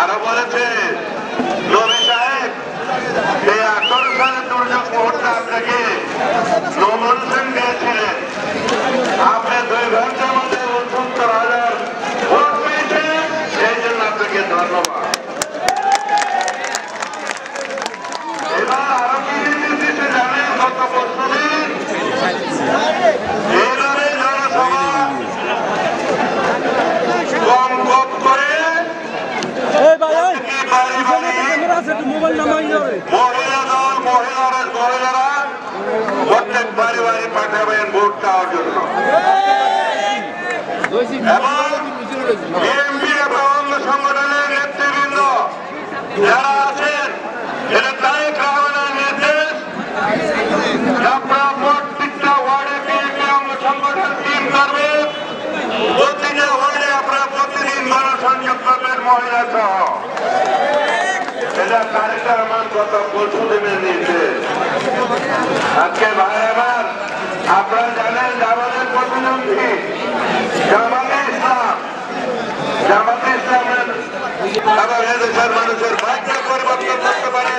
আরো বলেছে নবী সাহেব এই 18 সালের দুর্যোগ মুহূর্তে আপনাকে নমিনেশন দিয়েছিলেন, আপনি 2 ঘন্টার মধ্যে 69,000 ভোট পেয়েছেন, সেই জন্য আপনাকে ধন্যবাদ। এবার আরো কি নির্দেশে জানেন গত বছরদিন এইভাবে জনসভা কম কম করে মহিলারা প্রত্যেক বাড়ি বাড়ি পাঠাবেন ভোট দেওয়ার জন্য, এবং বিএনপি এবং অন্য সংগঠনের নেতৃবৃন্দ যারা আছেন এটা তারেক রহমানের নির্দেশ, আপনারা প্রত্যেকটা ওয়ার্ডে বিএনপি অঙ্গ সংগঠন টিম করবে, প্রতিটা ওয়ার্ডে আপনারা প্রতিদিন গণসংযোগ করবেন মহিলা সহ। এটা তারেক রহমান গত পরশু দিনের নির্দেশ। আজকে ভাই আমার আপনারা জানেন আমাদের প্রতিদ্বন্দ্বী জামাতে ইসলামের এদেশের মানুষের ভাগ্য পরিবর্তন করতে পারে,